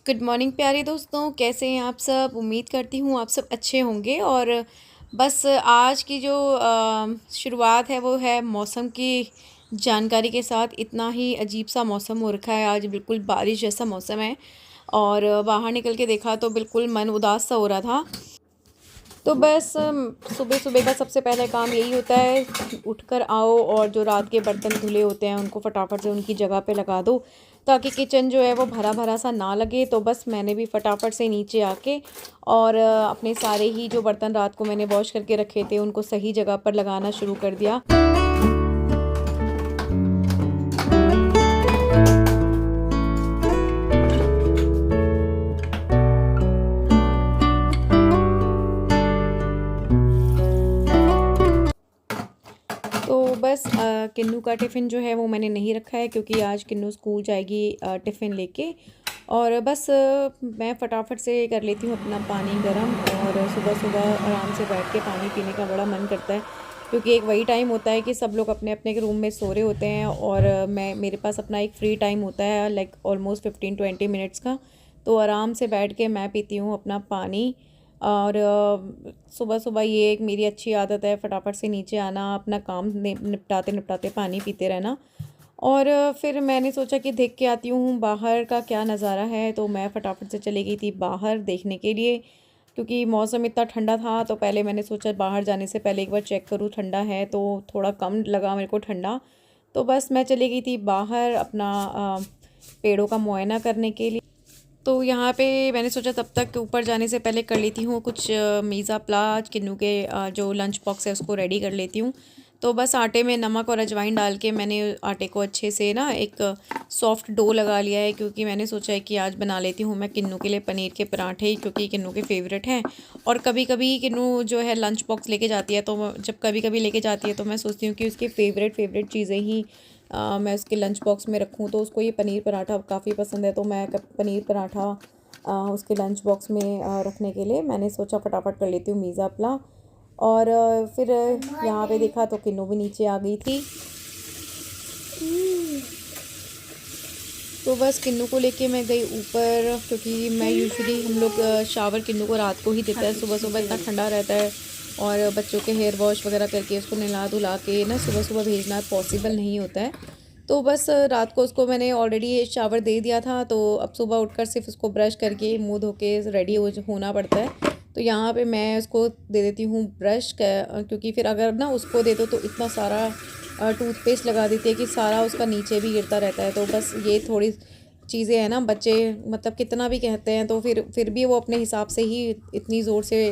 Good morning प्यारे दोस्तों, कैसे हैं आप सब। उम्मीद करती हूँ आप सब अच्छे होंगे। और बस आज की जो शुरुआत है वो है मौसम की जानकारी के साथ। इतना ही अजीब सा मौसम हो रखा है आज, बिल्कुल बारिश जैसा मौसम है। और बाहर निकल के देखा तो बिल्कुल मन उदास सा हो रहा था। तो बस सुबह सुबह का सबसे पहले काम यही होता है, उठकर आओ और जो रात के बर्तन धुले होते हैं उनको फटाफट से उनकी जगह पे लगा दो, ताकि किचन जो है वो भरा भरा सा ना लगे। तो बस मैंने भी फटाफट से नीचे आके और अपने सारे ही जो बर्तन रात को मैंने वॉश करके रखे थे उनको सही जगह पर लगाना शुरू कर दिया। तो बस किन्नू का टिफ़िन जो है वो मैंने नहीं रखा है, क्योंकि आज किन्नू स्कूल जाएगी टिफ़िन लेके। और बस मैं फटाफट से कर लेती हूँ अपना पानी गर्म। और सुबह सुबह आराम से बैठ के पानी पीने का बड़ा मन करता है, क्योंकि एक वही टाइम होता है कि सब लोग अपने अपने रूम में सो रहे होते हैं और मैं मेरे पास अपना एक फ्री टाइम होता है, लाइक ऑलमोस्ट 15-20 मिनट्स का। तो आराम से बैठ के मैं पीती हूँ अपना पानी। और सुबह सुबह ये एक मेरी अच्छी आदत है, फटाफट से नीचे आना, अपना काम निपटाते निपटाते पानी पीते रहना। और फिर मैंने सोचा कि देख के आती हूँ बाहर का क्या नज़ारा है। तो मैं फटाफट से चली गई थी बाहर देखने के लिए, क्योंकि मौसम इतना ठंडा था। तो पहले मैंने सोचा बाहर जाने से पहले एक बार चेक करूँ ठंडा है, तो थोड़ा कम लगा मेरे को ठंडा। तो बस मैं चली गई थी बाहर अपना पेड़ों का मुआयना करने के लिए। तो यहाँ पे मैंने सोचा तब तक ऊपर जाने से पहले कर लेती हूँ कुछ मीज़ा प्लाज किन्नू के जो लंच बॉक्स है उसको रेडी कर लेती हूँ। तो बस आटे में नमक और अजवाइन डाल के मैंने आटे को अच्छे से ना एक सॉफ्ट डो लगा लिया है, क्योंकि मैंने सोचा है कि आज बना लेती हूँ मैं किन्नू के लिए पनीर के पराठे, क्योंकि किन्नू के फेवरेट हैं। और कभी कभी किन्नू जो है लंच बॉक्स लेके जाती है, तो जब कभी कभी लेके जाती है तो मैं सोचती हूँ कि उसकी फेवरेट चीज़ें ही मैं उसके लंच बॉक्स में रखूँ। तो उसको ये पनीर पराठा काफ़ी पसंद है, तो मैं पनीर पराठा उसके लंच बॉक्स में रखने के लिए मैंने सोचा फटाफट कर लेती हूँ मीज़ा अपना। और फिर यहाँ पे देखा तो किन्नू भी नीचे आ गई थी। तो बस किन्नू को लेके मैं गई ऊपर, क्योंकि मैं यूजुअली हम लोग शावर किन्नू को रात को ही देता है। सुबह सुबह इतना ठंडा रहता है और बच्चों के हेयर वॉश वगैरह करके उसको नहला धुला के ना सुबह सुबह भेजना पॉसिबल नहीं होता है। तो बस रात को उसको मैंने ऑलरेडी शावर दे दिया था, तो अब सुबह उठकर सिर्फ उसको ब्रश करके मुंह धो के रेडी होना पड़ता है। तो यहाँ पे मैं उसको दे देती हूँ ब्रश, क्योंकि फिर अगर ना उसको दे दो तो इतना सारा टूथपेस्ट लगा देती है कि सारा उसका नीचे भी गिरता रहता है। तो बस ये थोड़ी चीज़ें हैं ना, बच्चे मतलब कितना भी कहते हैं तो फिर भी वो अपने हिसाब से ही इतनी ज़ोर से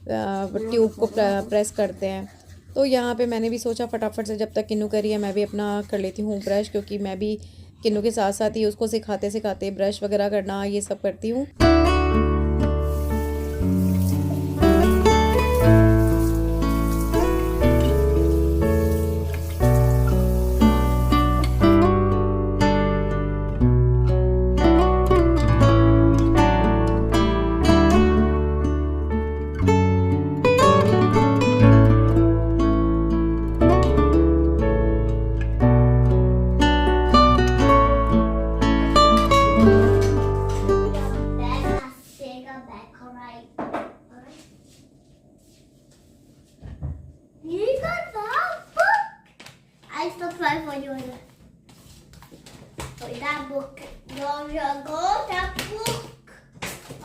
ट्यूब को प्रेस करते हैं। तो यहाँ पे मैंने भी सोचा फटाफट से जब तक किन्नू करी है मैं भी अपना कर लेती हूँ ब्रश, क्योंकि मैं भी किन्नू के साथ साथ ही उसको सिखाते सिखाते ब्रश वगैरह करना ये सब करती हूँ। You got that book? I still try for you. Oh, that book. Go, that book.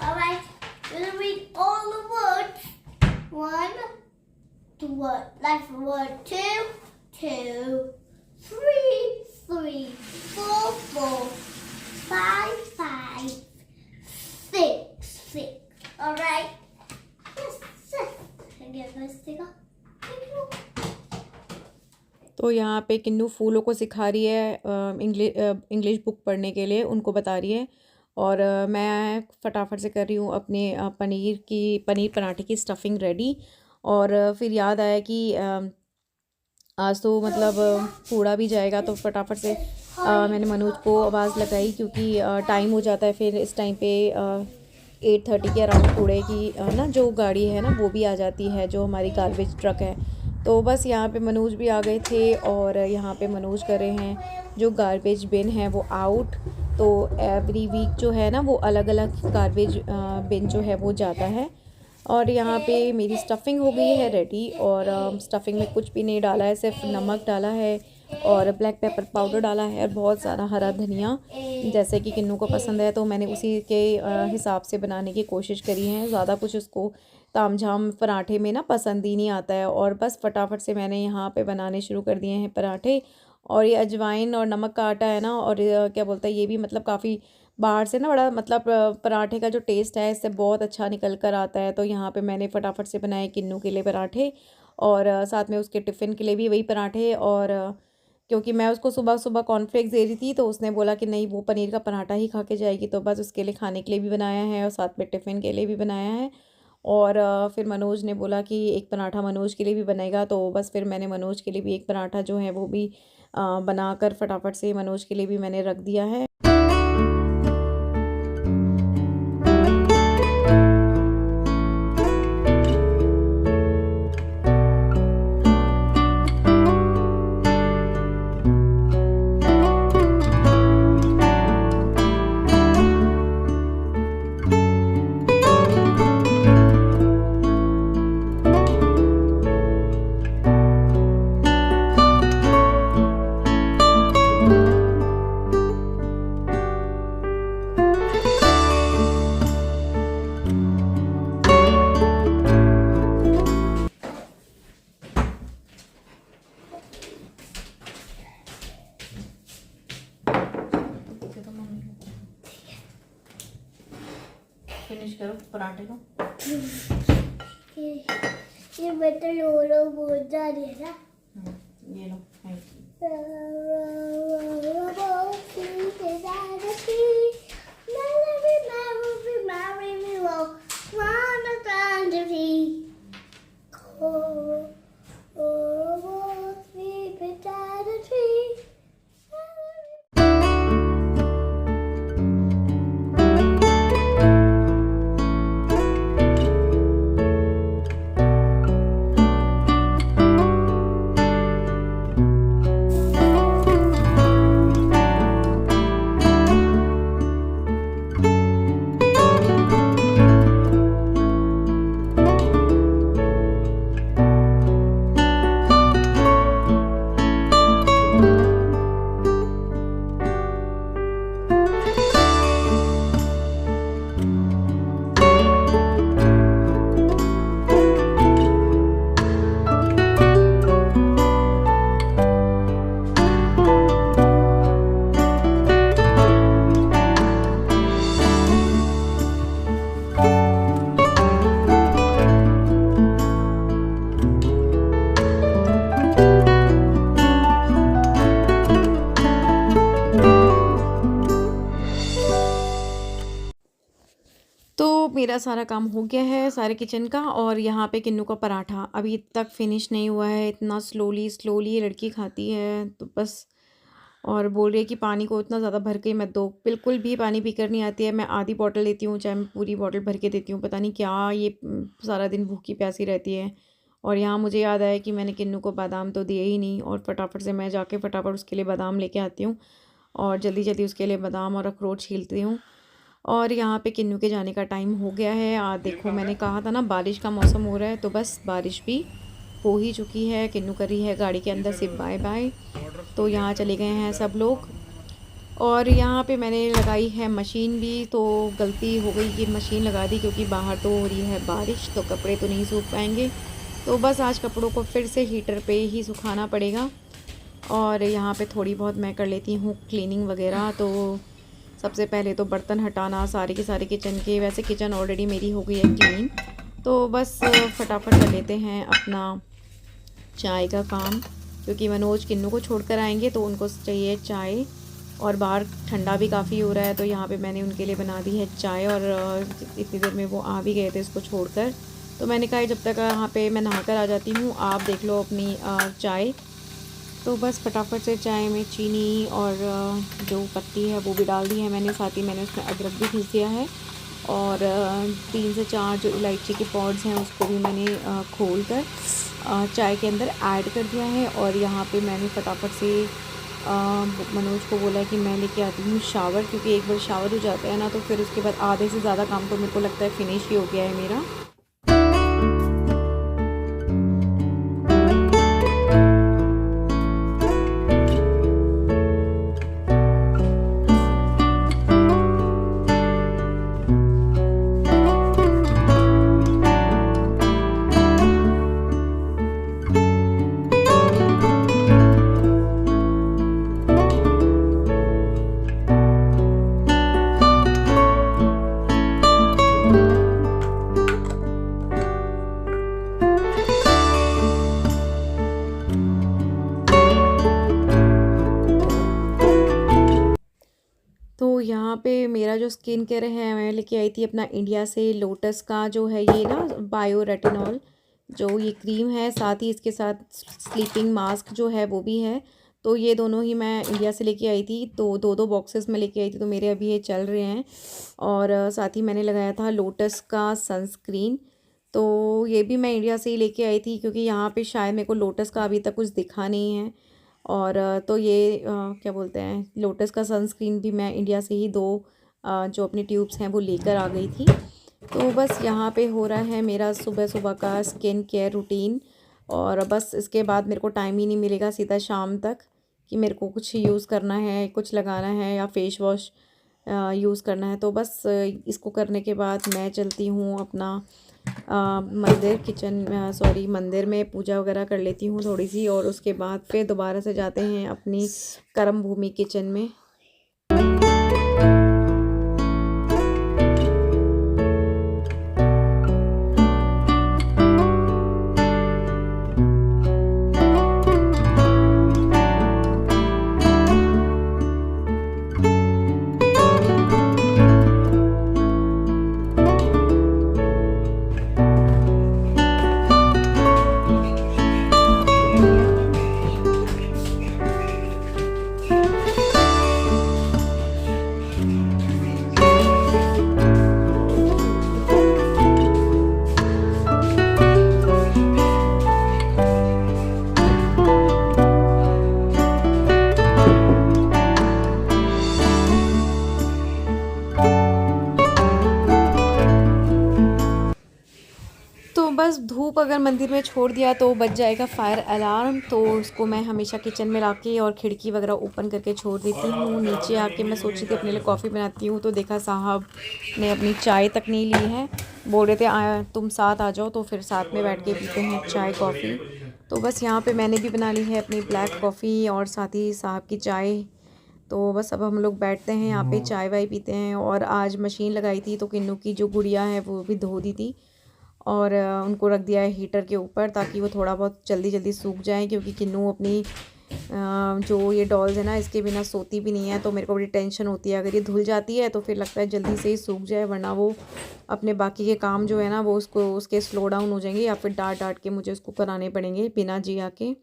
Alright, we're gonna read all the words. 1, 2 word. That's word 2, 2, 3, 3, 4, 4, 5, 5, 6, 6. Alright. Yes, 6. And get this sticker. तो यहाँ पे किन्नू फूलों को सिखा रही है English book पढ़ने के लिए, उनको बता रही है। और मैं फटाफट से कर रही हूँ अपने पनीर पराठे की स्टफिंग रेडी। और फिर याद आया कि आज तो मतलब कूड़ा भी जाएगा, तो फटाफट से मैंने मनोज को आवाज़ लगाई, क्योंकि टाइम हो जाता है फिर इस टाइम पे 8:30 के अराउंड कूड़े की ना जो गाड़ी है ना वो भी आ जाती है, जो हमारी गार्बेज ट्रक है। तो बस यहाँ पे मनोज भी आ गए थे और यहाँ पे मनोज कर रहे हैं जो गार्बेज बिन है वो आउट। तो एवरी वीक जो है ना वो अलग अलग गार्बेज बिन जो है वो जाता है। और यहाँ पे मेरी स्टफ़िंग हो गई है रेडी, और स्टफ़िंग में कुछ भी नहीं डाला है, सिर्फ नमक डाला है और ब्लैक पेपर पाउडर डाला है और बहुत सारा हरा धनिया, जैसे कि किन्नू को पसंद है तो मैंने उसी के हिसाब से बनाने की कोशिश करी है। ज़्यादा कुछ उसको तामझाम पराठे में ना पसंद ही नहीं आता है, और बस फटाफट से मैंने यहाँ पे बनाने शुरू कर दिए हैं पराठे। और ये अजवाइन और नमक का आटा है ना, और क्या बोलते हैं, ये भी मतलब काफ़ी बाहर से ना बड़ा मतलब पराठे का जो टेस्ट है इससे बहुत अच्छा निकल कर आता है। तो यहाँ पे मैंने फटाफट से बनाए किन्नू के लिए पराठे, और साथ में उसके टिफ़िन के लिए भी वही पराठे। और क्योंकि मैं उसको सुबह सुबह कॉर्नफ्लेक्स दे रही थी तो उसने बोला कि नहीं, वो पनीर का पराठा ही खा के जाएगी, तो बस उसके लिए खाने के लिए भी बनाया है और साथ में टिफ़िन के लिए भी बनाया है। और फिर मनोज ने बोला कि एक पराठा मनोज के लिए भी बनेगा, तो बस फिर मैंने मनोज के लिए भी एक पराठा जो है वो भी बनाकर फटाफट से मनोज के लिए भी मैंने रख दिया है। फिनिश करो पराठे को। ये बेटा लोरो बहुत जा रही है ना। ये लो। मेरा सारा काम हो गया है सारे किचन का, और यहाँ पे किन्नू का पराठा अभी तक फिनिश नहीं हुआ है। इतना स्लोली स्लोली ये लड़की खाती है तो बस, और बोल रही है कि पानी को इतना ज़्यादा भर के मत दो। बिल्कुल भी पानी पीकर नहीं आती है। मैं आधी बॉटल देती हूँ चाहे मैं पूरी बॉटल भर के देती हूँ, पता नहीं क्या ये सारा दिन भूखी प्यासी रहती है। और यहाँ मुझे याद आया कि मैंने किन्नू को बादाम तो दिए ही नहीं, और फटाफट से मैं जाके फटाफट उसके लिए बादाम लेके आती हूँ और जल्दी जल्दी उसके लिए बादाम और अखरोट छीलती हूँ। और यहाँ पे किन्नू के जाने का टाइम हो गया है। आज देखो मैंने कहा था ना बारिश का मौसम हो रहा है, तो बस बारिश भी हो ही चुकी है। किन्नू कर रही है गाड़ी के अंदर से बाय बाय। तो यहाँ चले गए हैं सब लोग। और यहाँ पे मैंने लगाई है मशीन भी, तो गलती हो गई कि मशीन लगा दी क्योंकि बाहर तो हो रही है बारिश, तो कपड़े तो नहीं सूख पाएंगे। तो बस आज कपड़ों को फिर से हीटर पे ही सुखाना पड़ेगा। और यहाँ पे थोड़ी बहुत मैं कर लेती हूँ क्लीनिंग वगैरह। तो सबसे पहले तो बर्तन हटाना सारे के सारे किचन के। वैसे किचन ऑलरेडी मेरी हो गई है क्लीन, तो बस फटाफट कर लेते हैं अपना चाय का काम, क्योंकि मनोज किन्नू को छोड़कर आएंगे तो उनको चाहिए चाय। और बाहर ठंडा भी काफ़ी हो रहा है, तो यहाँ पे मैंने उनके लिए बना दी है चाय। और इतनी देर में वो आ भी गए थे इसको छोड़कर, तो मैंने कहा जब तक यहाँ पे मैं नहा कर आ जाती हूँ आप देख लो अपनी चाय। तो बस फटाफट से चाय में चीनी और जो पत्ती है वो भी डाल दी है मैंने, साथ ही मैंने उसमें अदरक भी घिस दिया है। और 3 से 4 जो इलायची के पॉड्स हैं उसको भी मैंने खोल कर चाय के अंदर ऐड कर दिया है। और यहाँ पे मैंने फटाफट से मनोज को बोला कि मैं लेके आती हूँ शावर, क्योंकि एक बार शावर हो जाता है ना तो फिर उसके बाद आधे से ज़्यादा काम तो मेरे को लगता है फिनिश ही हो गया है मेरा। तो यहाँ पे मेरा जो स्किन केयर है मैं लेके आई थी अपना इंडिया से लोटस का जो है ये ना बायो रेटिनॉल जो ये क्रीम है, साथ ही इसके साथ स्लीपिंग मास्क जो है वो भी है। तो ये दोनों ही मैं इंडिया से लेके आई थी, तो दो दो बॉक्सेस में लेके आई थी, तो मेरे अभी ये चल रहे हैं। और साथ ही मैंने लगाया था लोटस का सनस्क्रीन, तो ये भी मैं इंडिया से ही लेके आई थी, क्योंकि यहाँ पे शायद मेरे को लोटस का अभी तक कुछ दिखा नहीं है। और तो ये क्या बोलते हैं, लोटस का सनस्क्रीन भी मैं इंडिया से ही दो जो अपनी ट्यूब्स हैं वो लेकर आ गई थी। तो बस यहाँ पे हो रहा है मेरा सुबह सुबह का स्किन केयर रूटीन, और बस इसके बाद मेरे को टाइम ही नहीं मिलेगा सीधा शाम तक कि मेरे को कुछ यूज़ करना है, कुछ लगाना है या फेस वॉश यूज़ करना है। तो बस इसको करने के बाद मैं चलती हूँ अपना मंदिर में पूजा वगैरह कर लेती हूँ थोड़ी सी, और उसके बाद फिर दोबारा से जाते हैं अपनी कर्म भूमि किचन में। तो बस धूप अगर मंदिर में छोड़ दिया तो बज जाएगा फायर अलार्म, तो उसको मैं हमेशा किचन में ला के और खिड़की वगैरह ओपन करके छोड़ देती हूँ। नीचे आके मैं सोची थी अपने लिए कॉफ़ी बनाती हूँ, तो देखा साहब ने अपनी चाय तक नहीं ली है, बोल रहे थे तुम साथ आ जाओ तो फिर साथ में बैठ के पीते हैं चाय कॉफ़ी। तो बस यहाँ पर मैंने भी बना ली है अपनी ब्लैक कॉफ़ी और साथ ही साहब की चाय। तो बस अब हम लोग बैठते हैं यहाँ पे चाय वाय पीते हैं। और आज मशीन लगाई थी तो किन्नू की जो गुड़िया है वो भी धो दी थी, और उनको रख दिया है हीटर के ऊपर ताकि वो थोड़ा बहुत जल्दी जल्दी सूख जाए, क्योंकि किन्नू अपनी जो ये डॉल्स है ना इसके बिना सोती भी नहीं है। तो मेरे को बड़ी टेंशन होती है, अगर ये धुल जाती है तो फिर लगता है जल्दी से ही सूख जाए, वरना वो अपने बाकी के काम जो है ना वो उसके स्लो डाउन हो जाएंगे, या फिर डांट डांट के मुझे उसको कराने पड़ेंगे बिना जी आके।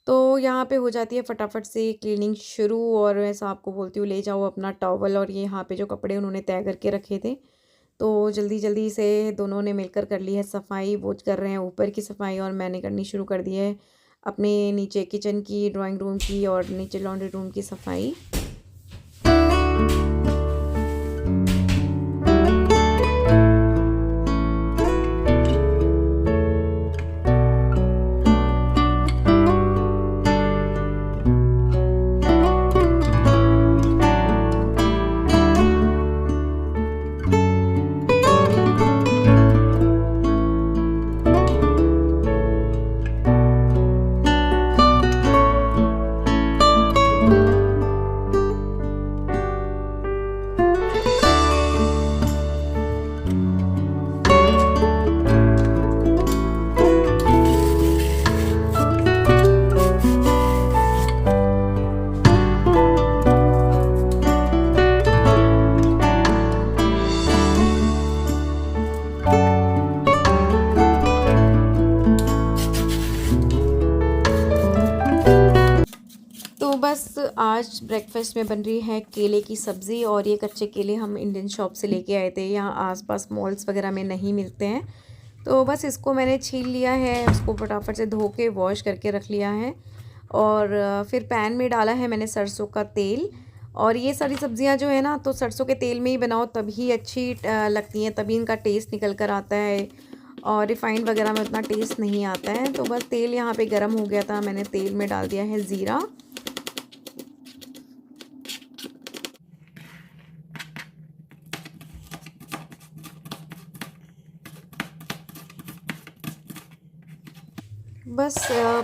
तो यहाँ पे हो जाती है फटाफट से क्लीनिंग शुरू, और मैं साहब को बोलती हूँ ले जाओ अपना टॉवल और ये यहाँ पे जो कपड़े उन्होंने तय करके रखे थे। तो जल्दी जल्दी से दोनों ने मिलकर कर ली है सफाई, वो कर रहे हैं ऊपर की सफाई और मैंने करनी शुरू कर दी है अपने नीचे किचन की, ड्राइंग रूम की और नीचे लॉन्ड्री रूम की सफाई। तो बस आज ब्रेकफास्ट में बन रही है केले की सब्ज़ी, और ये कच्चे केले हम इंडियन शॉप से लेके आए थे, यहाँ आसपास मॉल्स वगैरह में नहीं मिलते हैं। तो बस इसको मैंने छील लिया है, उसको फटाफट से धो के वॉश करके रख लिया है। और फिर पैन में डाला है मैंने सरसों का तेल। और ये सारी सब्ज़ियां जो है ना तो सरसों के तेल में ही बनाओ तभी अच्छी लगती हैं, तभी इनका टेस्ट निकल कर आता है। और रिफ़ाइंड वगैरह में उतना टेस्ट नहीं आता है। तो बस तेल यहाँ पे गरम हो गया था, मैंने तेल में डाल दिया है ज़ीरा। बस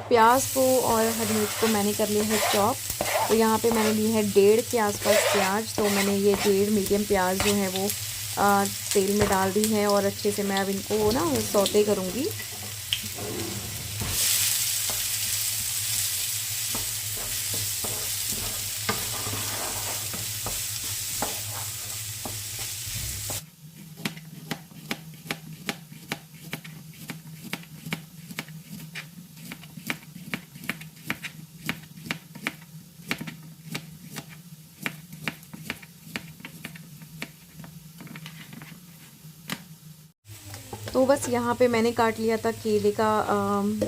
प्याज को और हरी मिर्च को मैंने कर लिया है चॉप। तो यहाँ पे मैंने ली है 1.5 के आसपास प्याज। तो मैंने ये 1.5 मीडियम प्याज जो है वो तेल में डाल दी है और अच्छे से मैं अब इनको ना सौते करूँगी। तो बस यहाँ पे मैंने काट लिया था केले का,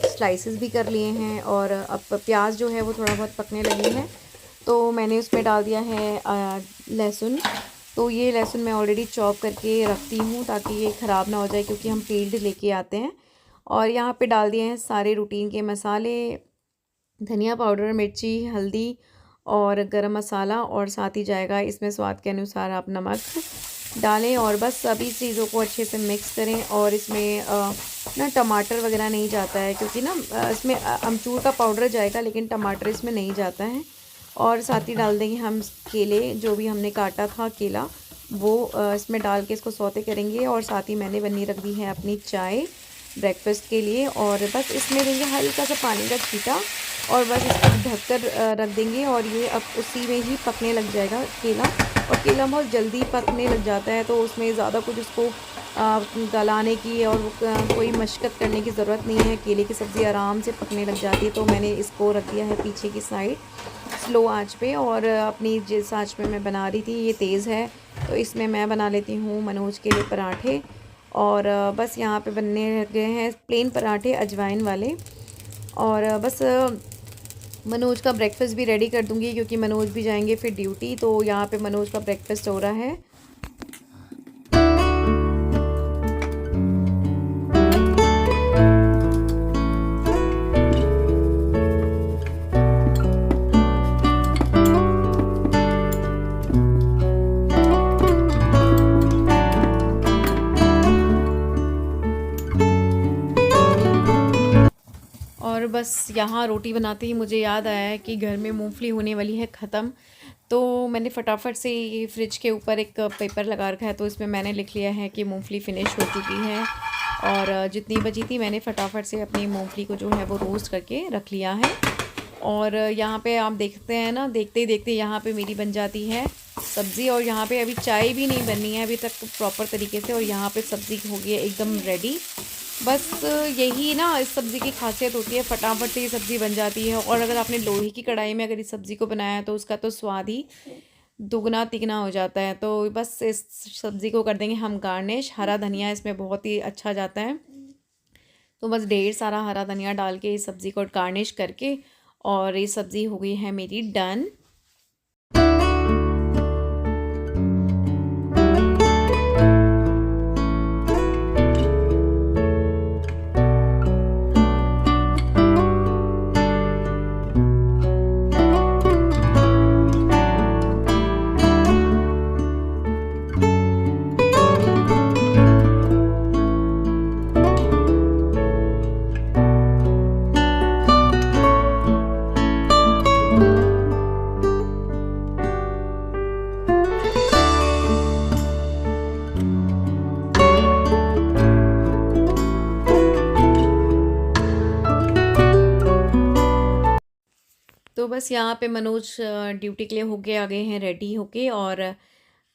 स्लाइसेस भी कर लिए हैं। और अब प्याज जो है वो थोड़ा बहुत पकने लगी है तो मैंने उसमें डाल दिया है लहसुन। तो ये लहसुन मैं ऑलरेडी चॉप करके रखती हूँ ताकि ये ख़राब ना हो जाए, क्योंकि हम फील्ड लेके आते हैं। और यहाँ पे डाल दिए हैं सारे रूटीन के मसाले, धनिया पाउडर, मिर्ची, हल्दी और गरम मसाला, और साथ ही जाएगा इसमें स्वाद के अनुसार आप नमक डालें। और बस सभी चीज़ों को अच्छे से मिक्स करें। और इसमें ना टमाटर वगैरह नहीं जाता है, क्योंकि ना इसमें अमचूर का पाउडर जाएगा लेकिन टमाटर इसमें नहीं जाता है। और साथ ही डाल देंगे हम केले, जो भी हमने काटा था केला वो इसमें डाल के इसको सौते करेंगे। और साथ ही मैंने बनी रख दी है अपनी चाय ब्रेकफास्ट के लिए। और बस इसमें देंगे हल्का सा पानी का छींटा और बस इसको ढककर रख देंगे। और ये अब उसी में ही पकने लग जाएगा केला। और केला बहुत जल्दी पकने लग जाता है, तो उसमें ज़्यादा कुछ उसको गलाने की और कोई मशक्क़त करने की ज़रूरत नहीं है। केले की सब्ज़ी आराम से पकने लग जाती है। तो मैंने इसको रख दिया है पीछे की साइड स्लो आंच पे। और अपनी जिस आंच पे मैं बना रही थी ये तेज़ है, तो इसमें मैं बना लेती हूँ मनोज के लिए पराठे। और बस यहाँ पे बनने लग गए हैं प्लेन पराठे अजवाइन वाले। और बस मनोज का ब्रेकफास्ट भी रेडी कर दूँगी, क्योंकि मनोज भी जाएंगे फिर ड्यूटी। तो यहाँ पे मनोज का ब्रेकफास्ट हो रहा है। और बस यहाँ रोटी बनाते ही मुझे याद आया है कि घर में मूंगफली होने वाली है ख़त्म। तो मैंने फटाफट से ये फ्रिज के ऊपर एक पेपर लगा रखा है, तो इसमें मैंने लिख लिया है कि मूंगफली फ़िनिश हो चुकी है। और जितनी बची थी मैंने फटाफट से अपनी मूंगफली को जो है वो रोस्ट करके रख लिया है। और यहाँ पे आप देखते हैं ना, देखते ही देखते यहाँ पे मेरी बन जाती है सब्ज़ी। और यहाँ पे अभी चाय भी नहीं बनी है अभी तक प्रॉपर तरीके से। और यहाँ पे सब्ज़ी हो गई है एकदम रेडी। बस यही ना इस सब्ज़ी की खासियत होती है, फटाफट से ये सब्ज़ी बन जाती है। और अगर आपने लोहे की कढ़ाई में अगर इस सब्ज़ी को बनाया है तो उसका तो स्वाद ही दुगना तिगना हो जाता है। तो बस इस सब्ज़ी को कर देंगे हम गार्निश। हरा धनिया इसमें बहुत ही अच्छा जाता है, तो बस ढेर सारा हरा धनिया डाल के इस सब्ज़ी को गार्निश करके और ये सब्ज़ी हो गई है मेरी डन। तो बस यहाँ पे मनोज ड्यूटी के लिए होके आ गए हैं रेडी होके और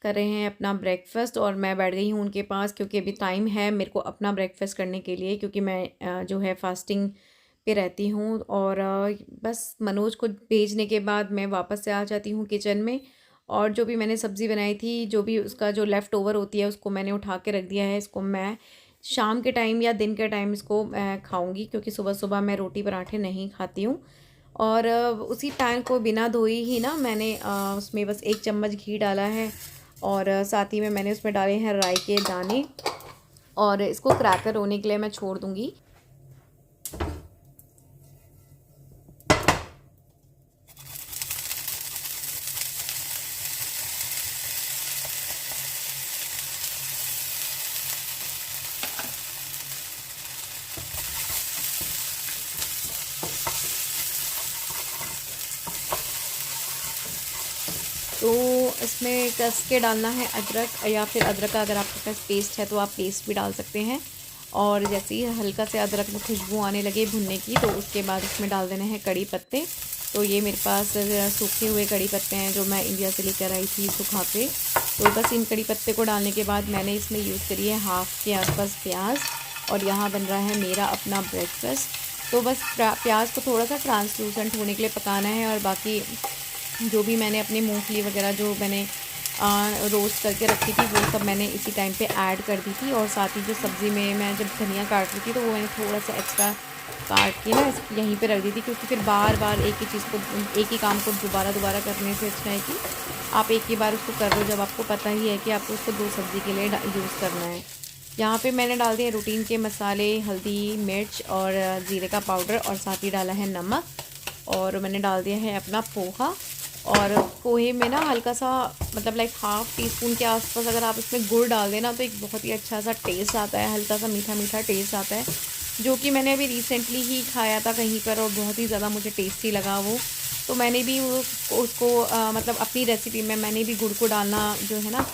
कर रहे हैं अपना ब्रेकफास्ट। और मैं बैठ गई हूँ उनके पास, क्योंकि अभी टाइम है मेरे को अपना ब्रेकफास्ट करने के लिए, क्योंकि मैं जो है फास्टिंग पे रहती हूँ। और बस मनोज को भेजने के बाद मैं वापस से आ जाती हूँ किचन में। और जो भी मैंने सब्ज़ी बनाई थी, जो भी उसका जो लेफ़्ट ओवर होती है उसको मैंने उठा के रख दिया है। इसको मैं शाम के टाइम या दिन के टाइम इसको खाऊंगी, क्योंकि सुबह सुबह मैं रोटी पराठे नहीं खाती हूँ। और उसी पैन को बिना धोई ही ना मैंने उसमें बस 1 चम्मच घी डाला है और साथ ही में मैंने उसमें डाले हैं राई के दाने और इसको क्रैकर होने के लिए मैं छोड़ दूँगी। तो इसमें कस के डालना है अदरक, या फिर अदरक का अगर आपके पास पेस्ट है तो आप पेस्ट भी डाल सकते हैं। और जैसे ही हल्का से अदरक में खुशबू आने लगे भुनने की, तो उसके बाद इसमें डाल देने हैं कड़ी पत्ते। तो ये मेरे पास सूखे हुए कड़ी पत्ते हैं जो मैं इंडिया से लेकर आई थी सुखा के। तो बस इन कड़ी पत्ते को डालने के बाद मैंने इसमें यूज़ करी है हाफ़ के आसपास प्याज, और यहाँ बन रहा है मेरा अपना ब्रेकफास्ट। तो बस प्याज को थोड़ा सा ट्रांसलूसेंट होने के लिए पकाना है, और बाकी जो भी मैंने अपनी मूंगफली वगैरह जो मैंने रोस्ट करके रखी थी वो सब मैंने इसी टाइम पे ऐड कर दी थी। और साथ ही जो सब्ज़ी में मैं जब धनिया काट रही थी तो वो मैंने थोड़ा सा एक्स्ट्रा काट के ना यहीं पे रख दी थी, क्योंकि फिर बार बार एक ही चीज़ को, एक ही काम को दोबारा करने से अच्छा है कि आप एक ही बार उसको कर लो जब आपको पता ही है कि आपको उसको 2 सब्ज़ी के लिए यूज़ करना है। यहाँ पे मैंने डाल दिए रूटीन के मसाले, हल्दी, मिर्च और ज़ीरे का पाउडर, और साथ ही डाला है नमक, और मैंने डाल दिया है अपना पोहा। और पोहे में ना हल्का सा मतलब लाइक हाफ़ टी स्पून के आसपास अगर आप इसमें गुड़ डाल देना तो एक बहुत ही अच्छा सा टेस्ट आता है, हल्का सा मीठा मीठा टेस्ट आता है, जो कि मैंने अभी रिसेंटली ही खाया था कहीं पर और बहुत ही ज़्यादा मुझे टेस्टी लगा वो। तो मैंने भी उसको मतलब अपनी रेसिपी में मैंने भी गुड़ को डालना जो है ना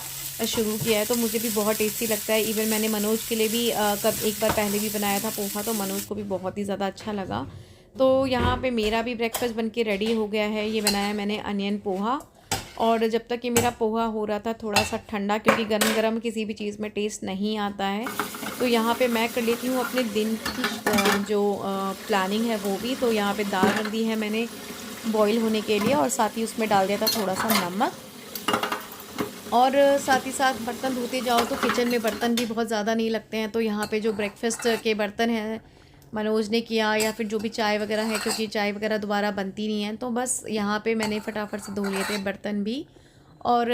शुरू किया है, तो मुझे भी बहुत टेस्टी लगता है। इवन मैंने मनोज के लिए भी कब एक बार पहले भी बनाया था पोहा, तो मनोज को भी बहुत ही ज़्यादा अच्छा लगा। तो यहाँ पे मेरा भी ब्रेकफास्ट बनके रेडी हो गया है। ये बनाया मैंने अनियन पोहा, और जब तक ये मेरा पोहा हो रहा था थोड़ा सा ठंडा, क्योंकि गरम गरम किसी भी चीज़ में टेस्ट नहीं आता है, तो यहाँ पे मैं कर लेती हूँ अपने दिन की जो प्लानिंग है वो भी। तो यहाँ पे दाल रख दी है मैंने बॉईल होने के लिए, और साथ ही उसमें डाल दिया था थोड़ा सा नमक, और साथ ही साथ बर्तन धोते जाओ तो किचन में बर्तन भी बहुत ज़्यादा नहीं लगते हैं। तो यहाँ पे जो ब्रेकफास्ट के बर्तन हैं मनोज ने किया, या फिर जो भी चाय वगैरह है, क्योंकि चाय वगैरह दोबारा बनती नहीं है, तो बस यहाँ पे मैंने फटाफट से धो लिए थे बर्तन भी। और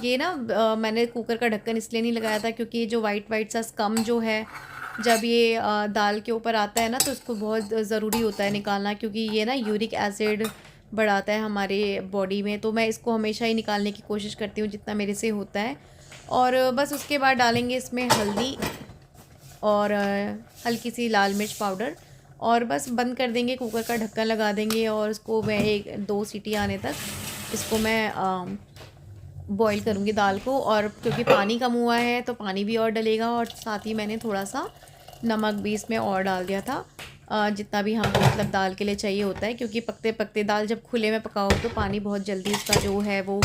ये ना मैंने कुकर का ढक्कन इसलिए नहीं लगाया था क्योंकि जो वाइट वाइट सा स्कम जो है जब ये दाल के ऊपर आता है ना, तो इसको बहुत ज़रूरी होता है निकालना, क्योंकि ये ना यूरिक एसिड बढ़ाता है हमारे बॉडी में। तो मैं इसको हमेशा ही निकालने की कोशिश करती हूँ जितना मेरे से होता है। और बस उसके बाद डालेंगे इसमें हल्दी और हल्की सी लाल मिर्च पाउडर, और बस बंद कर देंगे, कुकर का ढक्कन लगा देंगे, और इसको मैं 1-2 सीटी आने तक इसको मैं बॉईल करूँगी दाल को। और क्योंकि पानी कम हुआ है तो पानी भी और डलेगा, और साथ ही मैंने थोड़ा सा नमक भी इसमें और डाल दिया था जितना भी हमको मतलब दाल के लिए चाहिए होता है, क्योंकि पकते पकते दाल जब खुले में पकाओ तो पानी बहुत जल्दी इसका जो है वो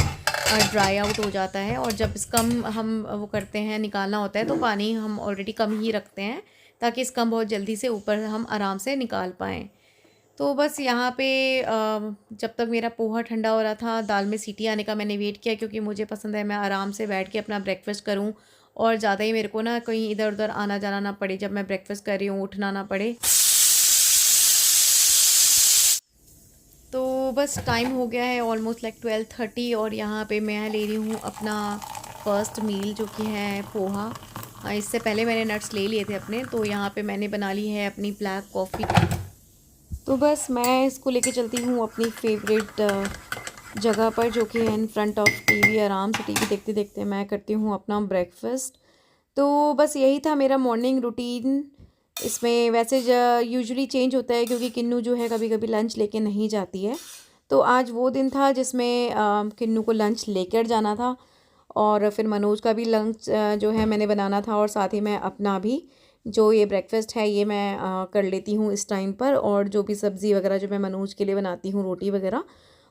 ड्राई आउट हो जाता है, और जब स्कम हम वो करते हैं निकालना होता है तो पानी हम ऑलरेडी कम ही रखते हैं ताकि स्कम बहुत जल्दी से ऊपर हम आराम से निकाल पाएँ। तो बस यहाँ पे जब तक मेरा पोहा ठंडा हो रहा था, दाल में सीटी आने का मैंने वेट किया, क्योंकि मुझे पसंद है मैं आराम से बैठ के अपना ब्रेकफास्ट करूँ, और ज़्यादा ही मेरे को ना कहीं इधर उधर आना जाना ना पड़े, जब मैं ब्रेकफास्ट कर रही हूँ उठना ना पड़े। तो बस टाइम हो गया है ऑलमोस्ट लाइक 12:30, और यहाँ पे मैं ले रही हूँ अपना फर्स्ट मील जो कि है पोहा। इससे पहले मैंने नट्स ले लिए थे अपने, तो यहाँ पे मैंने बना ली है अपनी ब्लैक कॉफ़ी। तो बस मैं इसको लेके चलती हूँ अपनी फेवरेट जगह पर, जो कि है इन फ्रंट ऑफ टीवी। आराम से टीवी देखते देखते मैं करती हूँ अपना ब्रेकफास्ट। तो बस यही था मेरा मॉर्निंग रूटीन। इसमें वैसे यूजुअली चेंज होता है, क्योंकि किन्नू जो है कभी कभी लंच लेके नहीं जाती है। तो आज वो दिन था जिसमें किन्नू को लंच लेकर जाना था, और फिर मनोज का भी लंच जो है मैंने बनाना था, और साथ ही मैं अपना भी जो ये ब्रेकफास्ट है ये मैं कर लेती हूँ इस टाइम पर। और जो भी सब्ज़ी वगैरह जो मैं मनोज के लिए बनाती हूँ, रोटी वगैरह,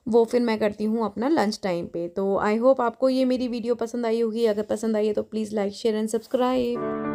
वो फिर मैं करती हूँ अपना लंच टाइम पे। तो आई होप आपको ये मेरी वीडियो पसंद आई होगी। अगर पसंद आई है तो please like, share and subscribe.